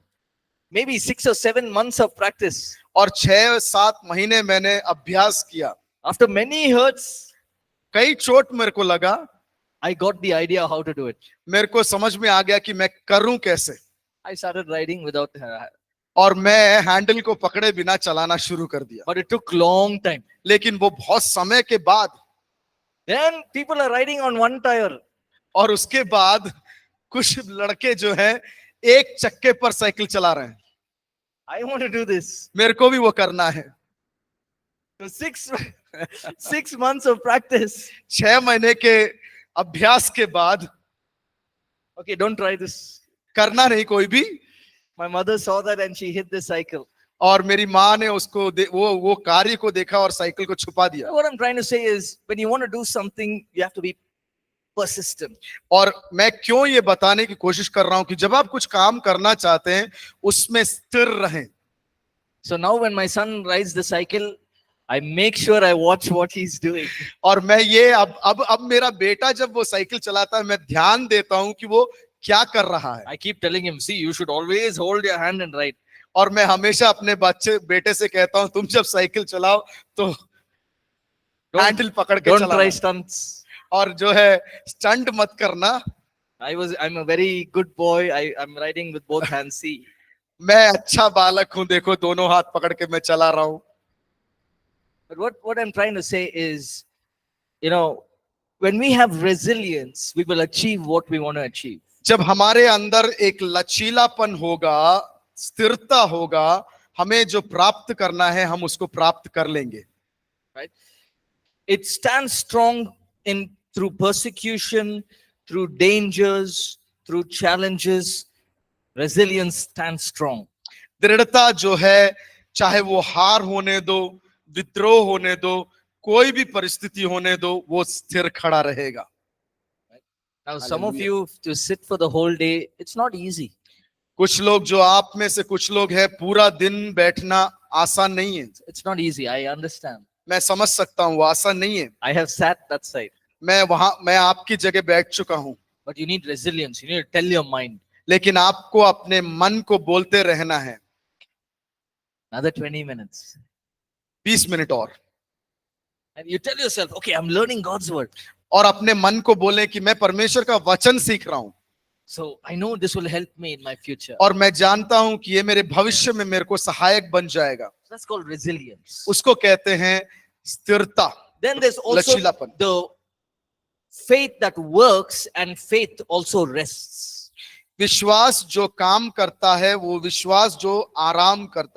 maybe 6 or 7 months of practice, और 6-7 महीने मैंने अभ्यास किया, after many hurts, कई चोट मेरे को लगा, I got the idea how to do it. मेरे को समझ में आ गया कि मैं करूं कैसे, I started riding without, और मैं हैंडल को पकड़े बिना चलाना शुरू कर दिया। but it took long time. लेकिन वो बहुत समय के बाद, Then people are riding on one tire. और उसके बाद कुछ लड़के जो हैं एक चक्के पर साइकिल चला रहे हैं। I want to do this. मेरे को भी वो करना है। So 6 months of practice. 6 महीने के अभ्यास के बाद, Okay, don't try this. करना नहीं कोई भी। My mother saw that and she hit the cycle. और मेरी माँ ने उसको वो कार्य को देखा और साइकिल को छुपा दिया। What I'm trying to say is, when you want to do something, you have to be persistent. और मैं क्यों ये बताने की कोशिश कर रहा हूं कि जब आप कुछ काम करना चाहते हैं उसमें स्थिर रहें। So now when my son rides the cycle, I make sure I watch what he's doing. और मैं ये अब मेरा बेटा जब वो साइकिल चलाता है मैं ध्यान देता हूं कि वो क्या कर रहा है। I keep telling him, see, you should always hold your hand and ride. और मैं हमेशा अपने बेटे से कहता हूं तुम जब साइकिल चलाओ तो हैंडल पकड़ के Don't चलाना, try stunts. और जो है स्टंट मत करना। I'm a very good boy. I'm riding with both hands. See. मैं अच्छा बालक हूं, देखो दोनों हाथ पकड़ के मैं चला रहा हूं। But what I'm trying to say is, when we have resilience, we will achieve what we want to achieve. जब हमारे अंदर एक लचीलापन होगा, स्थिरता होगा, हमें जो प्राप्त करना है हम उसको प्राप्त कर लेंगे। Right? It stands strong through persecution, through dangers, through challenges. Resilience stands strong. दृढ़ता जो है, चाहे वो हार होने दो, विद्रोह होने दो, कोई भी परिस्थिति होने दो, वो स्थिर खड़ा रहेगा। Now, some of you to sit for the whole day, it's not easy. कुछ लोग जो आप में से कुछ लोग हैं, पूरा दिन बैठना आसान नहीं है। It's not easy. I understand. मैं समझ सकता हूँ, वो आसान नहीं है। I have sat that side. मैं आपकी जगह बैठ चुका हूँ। But you need resilience. You need to tell your mind. लेकिन आपको अपने मन को बोलते रहना है। Another 20 minutes. 20 मिनट और। And you tell yourself, okay, I'm learning God's word. और अपने मन को बोले कि मैं परमेश्वर का वचन सीख रहा हूँ। So I know this will help me in my future. और मैं जानता हूँ कि ये मेरे भविष्य में मेरे को सहायक बन जाएगा। That's called resilience. उसको कहते हैं स्थिरता। Then there's also लचीलापन। the faith that works and faith also rests. विश्वास जो काम करता है, वो विश्वास जो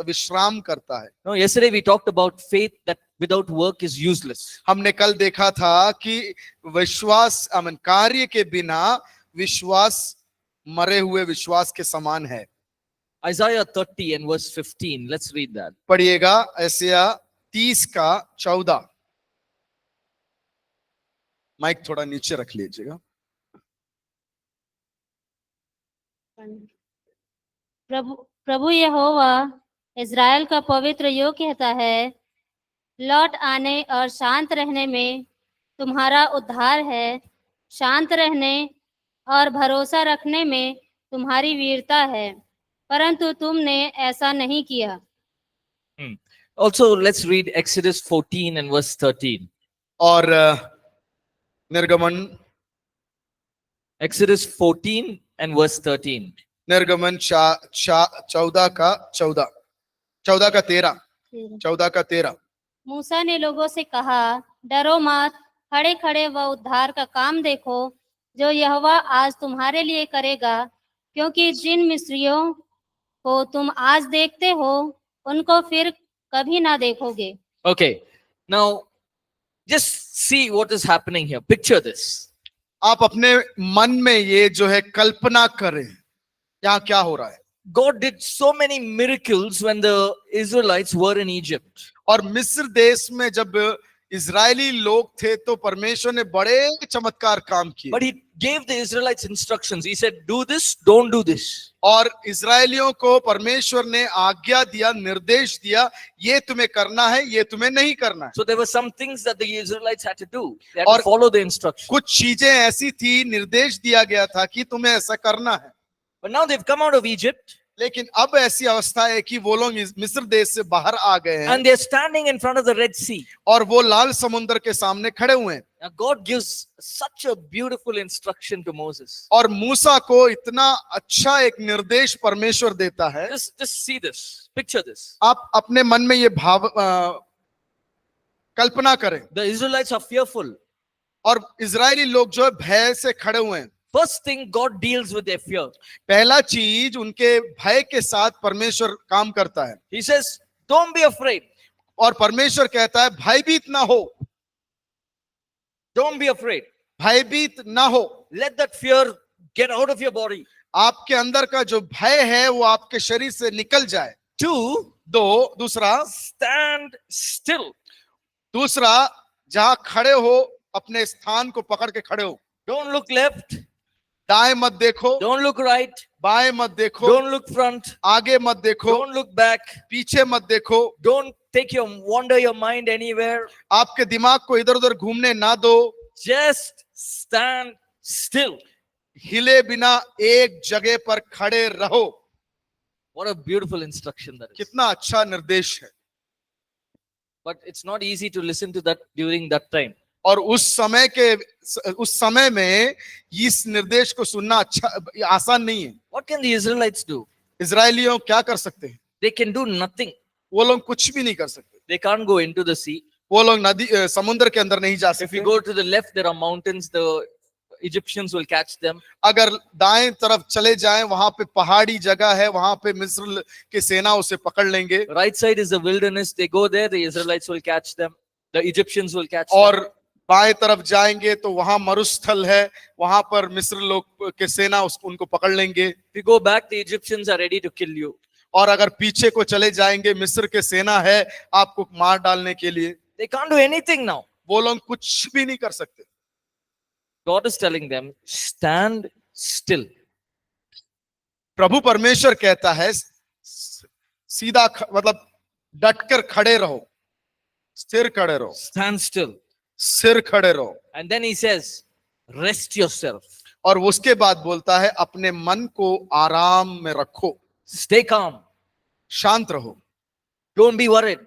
विश्राम करता है। No, yesterday we talked about faith that without work is useless. हमने कल देखा था कि विश्वास कार्य के बिना विश्वास मरे हुए विश्वास के समान है। Isaiah 30 and verse 15. Let's read that. पढ़िएगा यशायाह 30 का 14। माइक थोड़ा नीचे रख लीजिएगा। प्रभु प्रभु यहोवा इज़राइल का पवित्र यो कहता है, लौट आने और शांत रहने में तुम्हारा उद्धार है, शांत रहने और भरोसा रखने में तुम्हारी वीरता है, परंतु तुमने ऐसा नहीं किया। Also, let's read Exodus 14 and verse 13. और निर्गमन Exodus 14 and verse 13. निर्गमन 14 का 13 मूसा ने लोगों से कहा, डरो मत, खड़े खड़े वह उद्धार का काम देखो जो यहोवा आज तुम्हारे लिए करेगा, क्योंकि जिन मिस्रियों को तुम आज देखते हो उनको फिर कभी ना देखोगे। Okay, now just see what is happening here. Picture this. आप अपने मन में ये जो है कल्पना करें यहाँ क्या हो रहा है। God did so many miracles when the Israelites were in Egypt. और मिस्र देश में जब इजरायली लोग थे तो परमेश्वर ने बड़े चमत्कार काम किए। But he gave the Israelites instructions. He said, do this, don't do this. और इजरायलियों को परमेश्वर ने आज्ञा दिया, निर्देश दिया, ये तुम्हें करना है, ये तुम्हें नहीं करना है। So there were some things that the Israelites had to do. They had और to follow the instructions. कुछ चीजें ऐसी थी, निर्देश दिया गया था कि तुम्हें ऐसा करना है। But now they've come out of Egypt लेकिन अब ऐसी अवस्था है कि वो लोग मिस्र देश से बाहर आ गए हैं and they're standing in front of the Red Sea. और वो लाल समुद्र के सामने खड़े हुए हैं। Now God gives such a beautiful instruction to Moses. और मूसा को इतना अच्छा एक निर्देश परमेश्वर देता है। Just see this, picture this. आप अपने मन में ये भाव कल्पना करें। The Israelites are fearful. और इजरायली लोग जो है भय से खड़े हुए हैं। First thing, God deals with their fear. पहला चीज उनके भय के साथ परमेश्वर काम करता है। He says, don't be afraid. और परमेश्वर कहता है भयभीत ना हो, Don't be afraid. भयभीत ना हो। Let that fear get out of your body. आपके अंदर का जो भय है वो आपके शरीर से निकल जाए। 2, दूसरा stand still. दूसरा जहां खड़े हो अपने स्थान को पकड़ के खड़े हो। Don't look left. दाएं मत देखो, Don't look right. बाएं मत देखो, Don't look front. आगे मत देखो, Don't look back. पीछे मत देखो। Don't wander your mind anywhere. आपके दिमाग को इधर उधर घूमने ना दो। Just stand still. हिले बिना एक जगह पर खड़े रहो। What a beautiful instruction that is. कितना अच्छा निर्देश है। But it's not easy to listen to that during that time. और उस समय में इस निर्देश को सुनना आसान नहीं है। What can the Israelites do? इजरायलियों क्या कर सकते हैं? They can do nothing. वो लोग कुछ भी नहीं कर सकते। They can't go into the sea. वो लोग समुद्र के अंदर नहीं जा If सकते। you go to the left, there are mountains. The Egyptians will catch them. अगर दाएं तरफ चले जाएं वहां पे पहाड़ी जगह है, वहां पे मिस्र की सेना उसे पकड़ लेंगे। Right side is the wilderness. They go there. The Israelites will catch them. The Egyptians will catch them. और बाएं तरफ जाएंगे तो वहां मरुस्थल है, वहां पर मिस्र लोग के सेना उनको पकड़ लेंगे। If you go back, the Egyptians are ready to kill you. और अगर पीछे को चले जाएंगे मिस्र के सेना है आपको मार डालने के लिए। They can't do anything now. वो लोग कुछ भी नहीं कर सकते। God is telling them, stand still. प्रभु परमेश्वर कहता है सीधा मतलब डटकर खड़े रहो, स्थिर खड़े रहो, Stand still. सिर खड़े रहो। And then he says, rest yourself. और उसके बाद बोलता है अपने मन को आराम में रखो, Stay calm. शांत रहो, Don't be worried.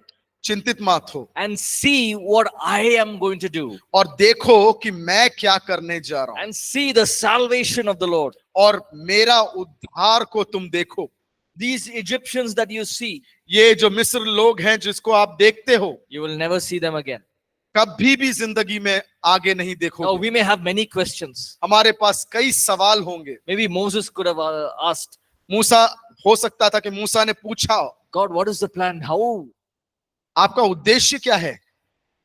चिंतित मत हो, And see what I am going to do. और देखो कि मैं क्या करने जा रहा हूं, And see the salvation of the Lord. और मेरा उद्धार को तुम देखो। These Egyptians that you see, ये जो मिस्र लोग हैं जिसको आप देखते हो, you will never see them again. कभी भी जिंदगी में आगे नहीं Now, देखोगे। we may have many questions. हमारे पास कई सवाल होंगे। Maybe Moses could have asked, मूसा हो सकता था कि मूसा ने पूछा, God, what is the plan? How? आपका उद्देश्य क्या है?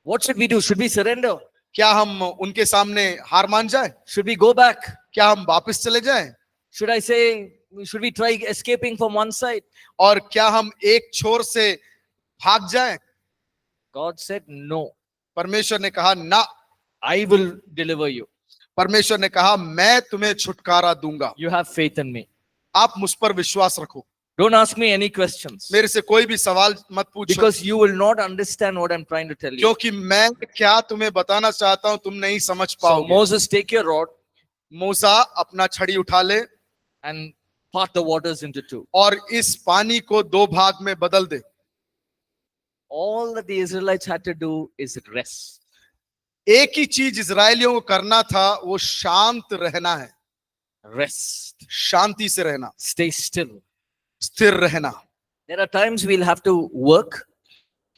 What should we do? Should we surrender? क्या हम उनके सामने हार मान जाए? Should we go back? क्या हम वापस चले जाएं? Should I say, should we try escaping from one side? और क्या हम एक छोर से भाग जाएं? God said, no, परमेश्वर ने कहा ना। I will deliver you. परमेश्वर ने कहा मैं तुम्हें छुटकारा दूंगा, You have faith in me. आप मुझ पर विश्वास रखो। Don't ask me any questions मेरे से कोई भी सवाल मत पूछो, because you will not understand what I'm trying to tell you. क्योंकि मैं क्या तुम्हें बताना चाहता हूं तुम नहीं समझ So पाओगे। Moses, take your rod मूसा अपना छड़ी उठा ले and part the waters into two. और इस पानी को दो भाग में बदल दे। All that the Israelites had to do is rest. एक ही चीज इजरायलियों को करना था, वो शांत रहना है, Rest. शांति से रहना, Stay still. स्थिर रहना। There are times we'll have to work.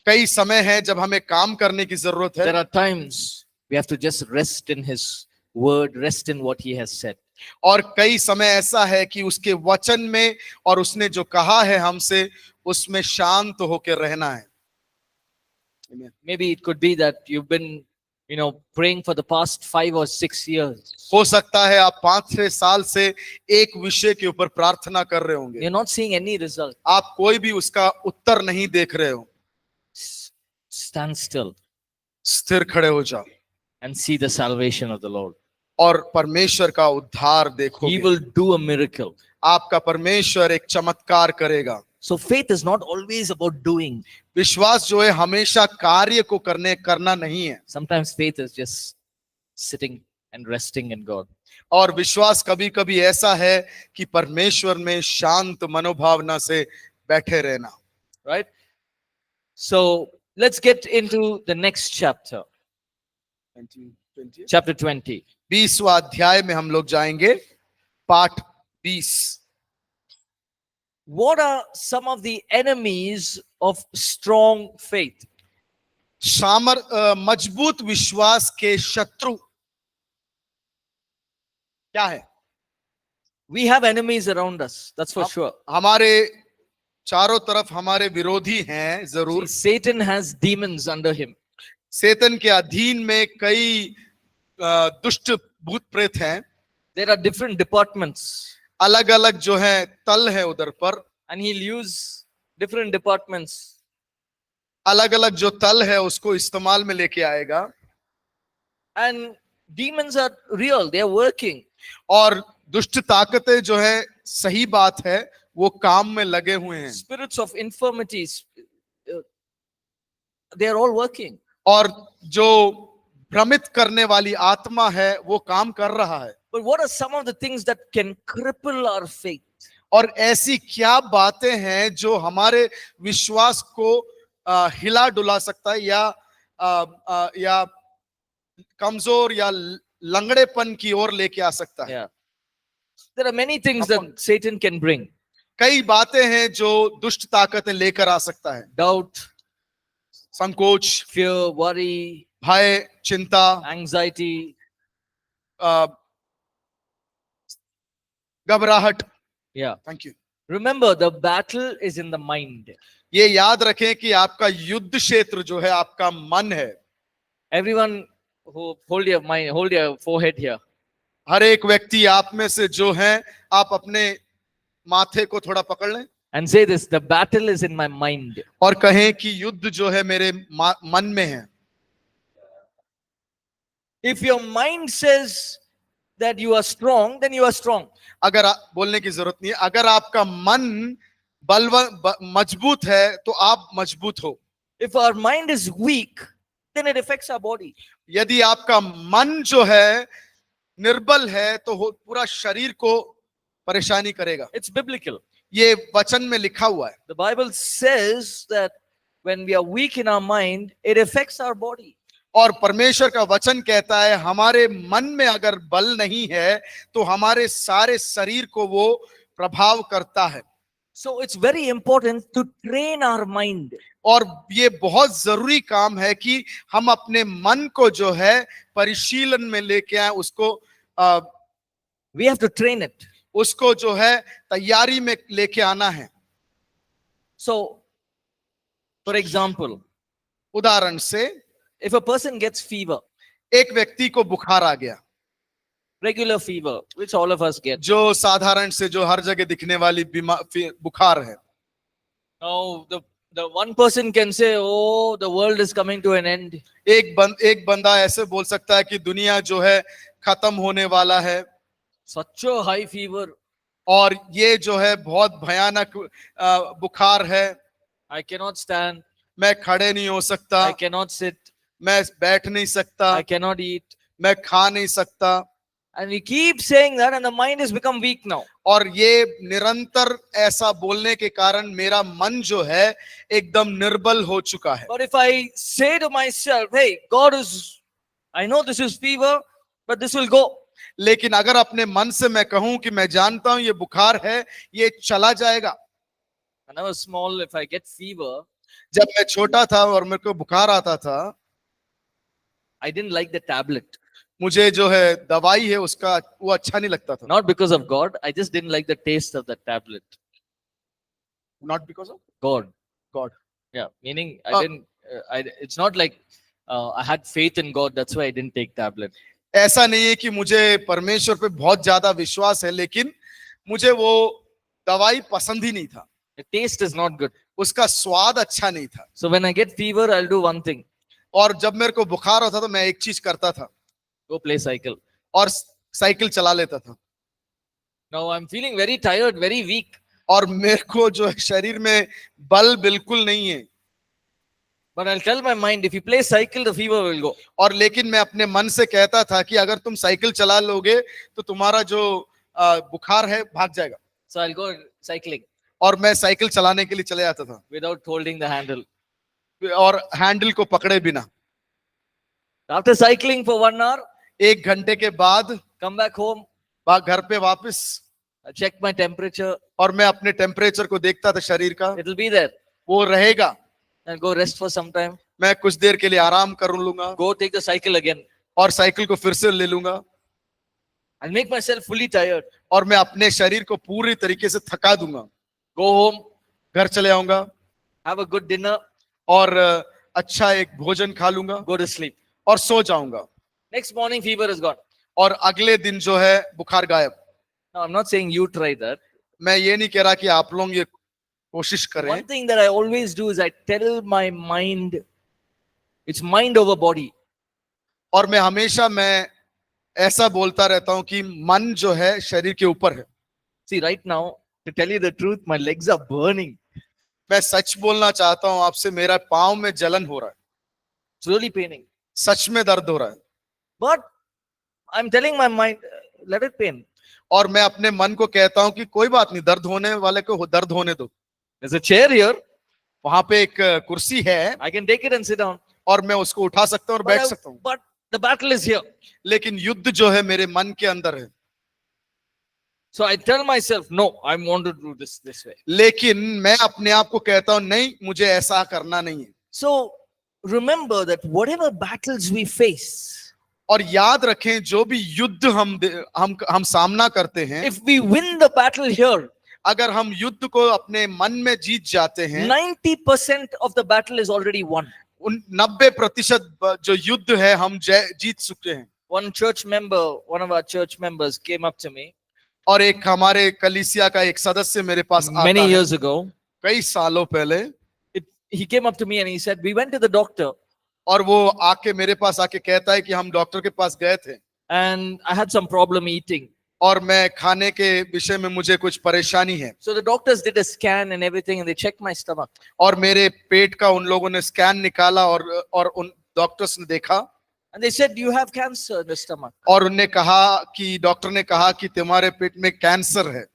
कई समय है जब हमें काम करने की जरूरत है, There are times we have to just rest in His word, rest in what He has said. और कई समय ऐसा है कि उसके वचन में और उसने जो कहा है हमसे उसमें शांत होकर रहना है। Maybe it could be that you've been, praying for the past 5 or 6 years. हो सकता है आप 5-6 साल से एक विषय के ऊपर प्रार्थना कर रहे होंगे, You're not seeing any result. आप कोई भी उसका उत्तर नहीं देख रहे हो। Stand still स्थिर खड़े हो जाओ and see the salvation of the Lord. और परमेश्वर का उद्धार देखो। He will do a miracle. आपका परमेश्वर एक चमत्कार करेगा। So faith is not always about doing. विश्वास जो है हमेशा कार्य को करना नहीं है। Sometimes faith is just sitting and resting in God. और विश्वास कभी कभी ऐसा है कि परमेश्वर में शांत मनोभावना से बैठे रहना। Right? So let's get into the next chapter. Chapter 20. 20वां अध्याय में हम लोग जाएंगे, पाठ 20। What are some of the enemies of strong faith? मजबूत विश्वास के शत्रु क्या है? We have enemies around us, that's for sure. हमारे चारों तरफ हमारे विरोधी हैं जरूर। See, Satan has demons under him. शैतान के अधीन में कई दुष्ट भूत प्रेत हैं। There are different departments, अलग अलग जो है तल है उधर पर, and he'll use different departments. अलग अलग जो तल है उसको इस्तेमाल में लेके आएगा। And demons are real, they are working. और दुष्ट ताकतें जो है, सही बात है, वो काम में लगे हुए हैं। Spirits of infirmities, they are all working. और जो भ्रमित करने वाली आत्मा है वो काम कर रहा है। But what are some of the things that can cripple our faith? और ऐसी क्या बातें हैं जो हमारे विश्वास को हिला डुला सकता है या कमजोर या लंगड़ेपन की ओर लेके आ सकता है? Yeah. There are many things that Satan can bring. कई बातें हैं जो दुष्ट ताकतें लेकर आ सकता है। Doubt, संकोच, fear, worry, भय, चिंता, anxiety. घबराहट। Yeah. Thank you. Remember, the battle is in the mind. ये याद रखें कि आपका युद्ध क्षेत्र जो है आपका मन है। Everyone who hold your mind, hold your forehead here. हर एक व्यक्ति आप में से जो है, आप अपने माथे को थोड़ा पकड़ लें And say this, the battle is in my mind. और कहें कि युद्ध जो है मेरे मन में है। If your mind says that you are strong, then you are strong. अगर बोलने की जरूरत नहीं है, अगर आपका मन मजबूत है तो आप मजबूत हो। If our mind is weak, then it affects our body. यदि आपका मन जो है निर्बल है तो पूरा शरीर को परेशानी करेगा। It's biblical. ये वचन में लिखा हुआ है। The Bible says that when we are weak in our mind, it affects our body. और परमेश्वर का वचन कहता है हमारे मन में अगर बल नहीं है तो हमारे सारे शरीर को वो प्रभाव करता है। So it's very important to train our mind. और ये बहुत जरूरी काम है कि हम अपने मन को जो है परिशीलन में लेके आए, उसको We have to train it. उसको जो है तैयारी में लेके आना है। So, for example, उदाहरण से if a person gets fever, एक व्यक्ति को बुखार आ गया, regular fever, which all of us get. जो साधारण से जो हर जगह दिखने वाली बुखार है। Now, the one person can say, oh, the world is coming to an end. एक बंदा ऐसे बोल सकता है कि दुनिया जो है खत्म होने वाला है। Such a high fever. और ये जो है बहुत भयानक बुखार है, I cannot stand. मैं खड़े नहीं हो सकता, I cannot sit. मैं बैठ नहीं सकता, I cannot eat. मैं खा नहीं सकता। And we keep saying that, and the mind has become weak now. और ये निरंतर ऐसा बोलने के कारण मेरा मन जो है एकदम निर्बल हो चुका है। But if I say to myself, hey, God is, I know this is fever, but this will go. लेकिन अगर अपने मन से मैं कहूं कि मैं जानता हूं ये बुखार है, ये चला जाएगा। When I was small, if I get fever, जब मैं छोटा था और मेरे को बुखार आता था, I didn't like the tablet. मुझे जो है दवाई है उसका वो अच्छा नहीं लगता था। Not because of God, I just didn't like the taste of the tablet. Not because of God. God. Yeah, meaning Oh. I didn't, it's not like I had faith in God, that's why I didn't take tablet. ऐसा नहीं है कि मुझे परमेश्वर पे बहुत ज्यादा विश्वास है, लेकिन मुझे वो दवाई पसंद ही नहीं था, The taste is not good. उसका स्वाद अच्छा नहीं था। So when I get fever, I'll do one thing, और जब मेरे को बुखार होता तो मैं एक चीज करता था, go play cycle. और साइकिल चला लेता था। Now I'm feeling very tired, very weak. और मेरे को जो है शरीर में बल बिल्कुल नहीं है, But I'll tell my mind, if you play cycle, the fever will go. और लेकिन मैं अपने मन से कहता था कि अगर तुम साइकिल चला लोगे तो तुम्हारा जो बुखार है भाग जाएगा। So I'll go cycling और मैं साइकिल चलाने के लिए चले जाता था, without holding the handle. और हैंडल को पकड़े बिना। After cycling for 1 hour, 1 घंटे के बाद come back home, घर पे वापस, I check my temperature, और मैं अपने टेम्परेचर को देखता था शरीर का, it'll be there. वो रहेगा। I'll go rest for some time, मैं कुछ देर के लिए आराम कर लूंगा go take the cycle again. और साइकिल को फिर से ले लूंगा, I'll make myself fully tired. और मैं अपने शरीर को पूरी तरीके से थका दूंगा। Go home, घर चले आऊंगा have a good dinner, और अच्छा एक भोजन खा लूंगा go to sleep. और सो जाऊंगा, Next morning, fever is gone. और अगले दिन जो है बुखार गायब। Now, I'm not saying you try that. मैं ये नहीं कह रहा कि आप लोग ये कोशिश करें। One thing that I always do is I tell my mind, it's mind over body. और मैं हमेशा ऐसा बोलता रहता हूं कि मन जो है शरीर के ऊपर है। See, right now, to tell you the truth, my legs are burning. मैं सच बोलना चाहता हूं आपसे, मेरा पाँव में जलन हो रहा है, It's really paining. सच में दर्द हो रहा है। But I'm telling my mind, let it pain. और मैं अपने मन को कहता हूं कि कोई बात नहीं, दर्द होने वाले को दर्द होने दो। There's a chair here. वहां पे एक कुर्सी है, I can take it and sit down. और मैं उसको उठा सकता हूं और बैठ सकता हूं। But the battle is here. लेकिन युद्ध जो है मेरे मन के अंदर है। So I tell myself, no, I want to do this way. लेकिन मैं अपने आप को कहता हूं नहीं, मुझे ऐसा करना नहीं है। So remember that whatever battles we face, और याद रखें जो भी युद्ध हम सामना करते हैं, if we win the battle here, अगर हम युद्ध को अपने मन में जीत जाते हैं, 90% of the battle is already won. उन 90% जो युद्ध है हम जीत चुके हैं। One church member, one of our church members came up to me और एक हमारे कलीसिया का एक सदस्य मेरे पास आता many है, years ago. कई सालों पहले, He came up to me and he said, we went to the doctor और वो आके मेरे पास आके कहता है कि हम डॉक्टर के पास गए थे and I had some problem eating. और मैं खाने के विषय में मुझे कुछ परेशानी है। So the doctors did a scan and everything and they checked my stomach. और मेरे पेट का उन लोगों ने स्कैन निकाला और उन डॉक्टर्स ने देखा And they said, you have cancer in the stomach. और उन्हें कहा कि डॉक्टर ने कहा कि तुम्हारे पेट में कैंसर है।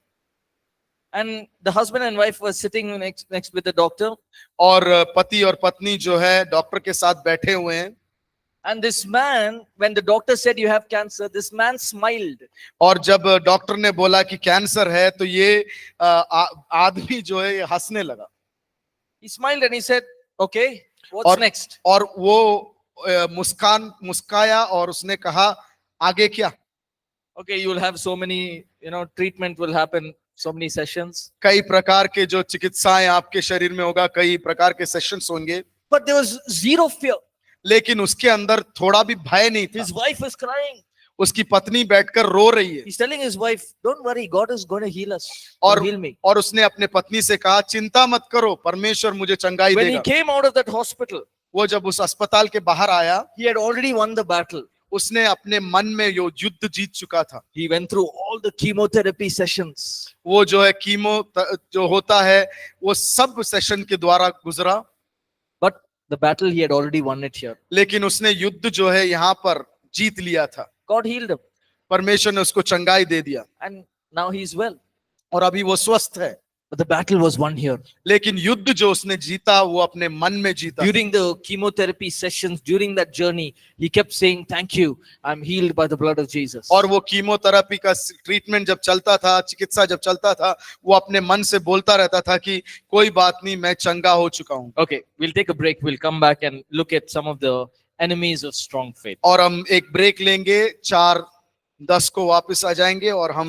And the husband and wife were sitting next with the doctor. और पति और पत्नी जो है डॉक्टर के साथ बैठे हुए हैं। And this man, when the doctor said you have cancer, this man smiled. और जब डॉक्टर ने बोला कि कैंसर है तो ये आदमी जो है ये हंसने लगा। He smiled and he said, okay, what's next? और वो मुस्काया और उसने कहा आगे क्या? Okay, you will have so many, treatment will happen, so many sessions. कई प्रकार के जो चिकित्साएं आपके शरीर में होगा, कई प्रकार के सेशंस होंगे। But there was zero fear. लेकिन उसके अंदर थोड़ा भी भय नहीं था। His wife is crying. उसकी पत्नी बैठकर रो रही है। He's telling his wife, don't worry, God is going to heal us. और He'll heal me. और उसने अपने पत्नी से कहा चिंता मत करो, परमेश्वर मुझे चंगाई When he देगा। came out of that hospital, वो जब उस अस्पताल के बाहर आया, he had already won the battle. उसने अपने मन में यो युद्ध जीत चुका था। He went through all the chemotherapy sessions. वो जो है जो होता है वो सब सेशन के द्वारा गुजरा, But the battle, he had already won it here. लेकिन उसने युद्ध जो है यहाँ पर जीत लिया था। God healed him. परमेश्वर ने उसको चंगाई दे दिया And now he's well. और अभी वो स्वस्थ है। But the battle was won here. लेकिन युद्ध जो उसने जीता वो अपने मन में जीता। During the chemotherapy sessions, during that journey, he kept saying, "Thank you, I'm healed by the blood of Jesus." और वो कीमोथेरेपी का ट्रीटमेंट जब चलता था, चिकित्सा जब चलता था, वो अपने मन से बोलता रहता था कि कोई बात नहीं, मैं चंगा हो चुका हूँ। Okay, we'll take a break. We'll come back and look at some of the enemies of strong faith. और हम एक ब्रेक लेंगे, 4:10 को वापस आ जाएंगे और हम